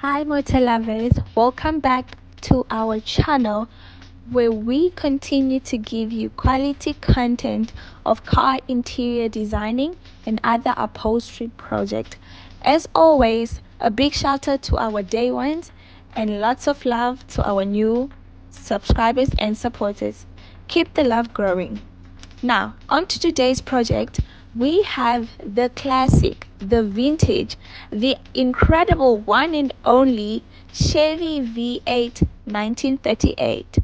Hi, motor lovers, welcome back to our channel where we continue to give you quality content of car interior designing and other upholstery projects. As always, a big shout out to our day ones and lots of love to our new subscribers and supporters. Keep the love growing. Now, on to today's project, we have the classic, the vintage, the incredible one and only Chevy V8 1938.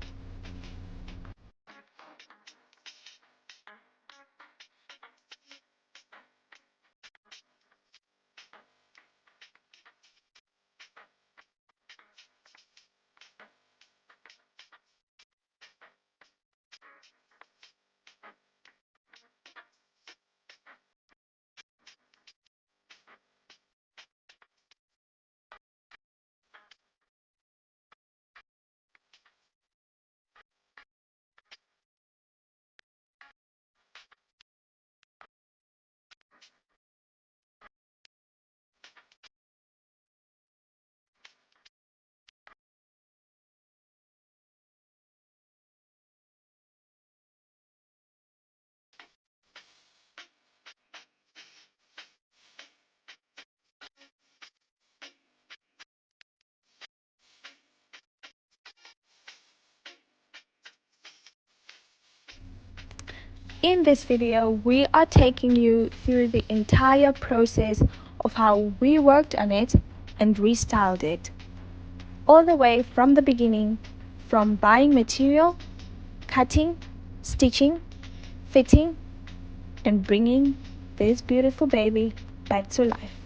In this video, we are taking you through the entire process of how we worked on it and restyled it. All the way from the beginning, from buying material, cutting, stitching, fitting, and bringing this beautiful baby back to life.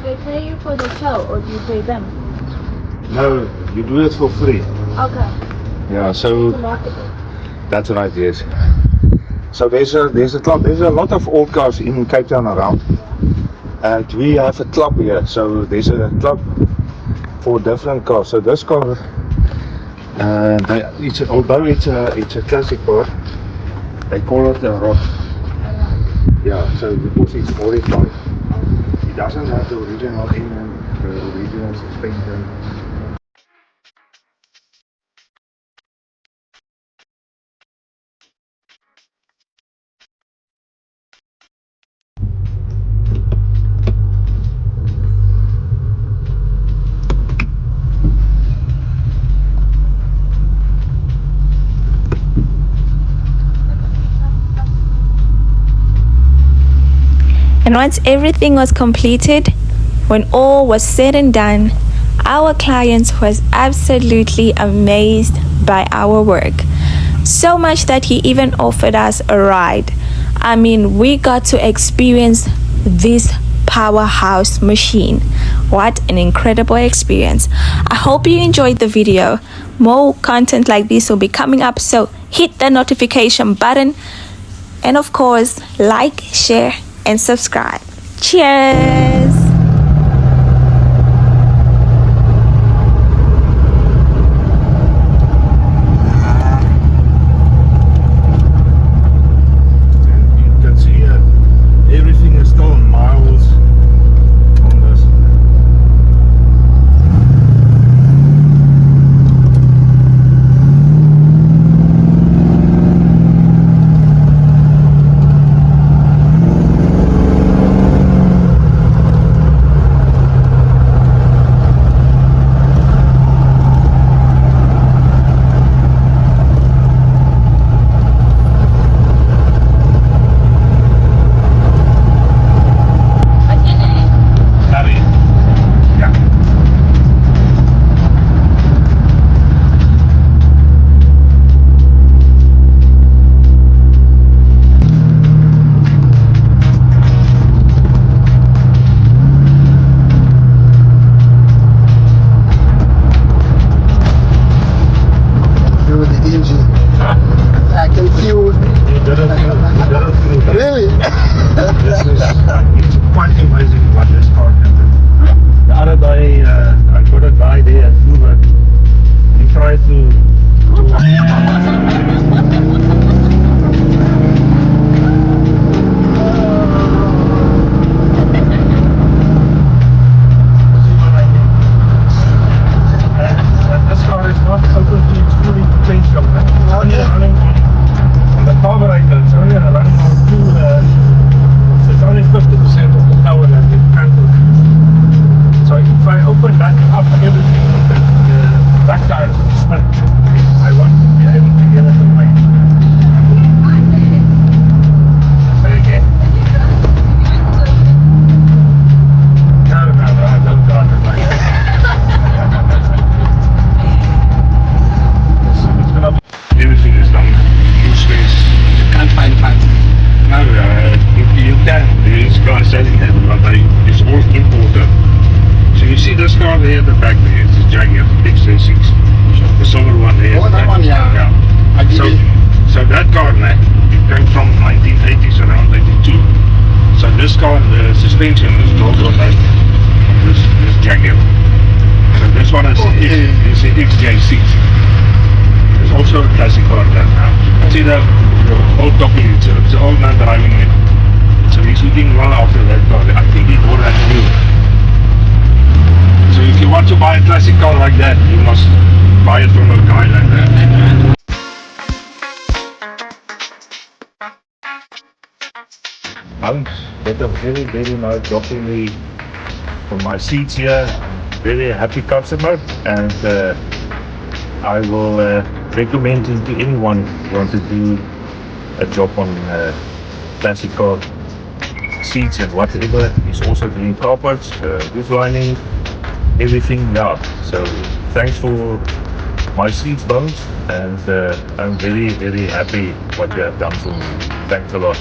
they pay you for the show or do you pay them? No, you do it for free. Okay. Yeah, To so market it. that's right, yes. So there's a lot of old cars in Cape Town around, and we have a club here. So there's a club for different cars. So this car, although it's a classic car, they call it a rock. Yeah, so because it's modified, it doesn't have the original engine, the original suspension. And once everything was completed, when all was said and done, our client was absolutely amazed by our work. So much that he even offered us a ride. I mean, we got to experience this powerhouse machine. What an incredible experience. I hope you enjoyed the video. More content like this will be coming up, so hit the notification button. And of course, like, share, and subscribe. Cheers! You can see everything is still miles on this. Really? It's quite amazing what this car can do. The other day, I got a guy there at Uber. He tried this car is not completely, it's fully potential. It's only running on the carburetor, it's only running on it's only 50% of the power that it can do. So if I open that up, everything, the back tires will spin. I want to be able to get it away. Say again. No, I don't drive it like that. It's gonna be, everything is done useless. You can't find parts. No, you can. These guys selling it, but it's all imported. So you see this car there at the back there, it's a Jaguar XJ6. The silver one there. Oh, that one, yeah. So that car, man, it came from 1980s, around 82. So this car, the suspension is built on that, this Jaguar. So this one is the XJ6. It's also a classic car that now. See the old document, it's the old man driving it. So he's looking well after that car. I think he bought that new. So if you want to buy a classic car like that, you must buy it from a guy like that. I'm get a very, very nice jockey for my seats here. Very happy customer, and I will recommend it to anyone who wants to do a job on classic car seats and whatever. He's also doing carpets, roof lining, everything. Yeah. So thanks for my seats, Bones, and I'm very, very happy what you have done for me. Thanks a lot.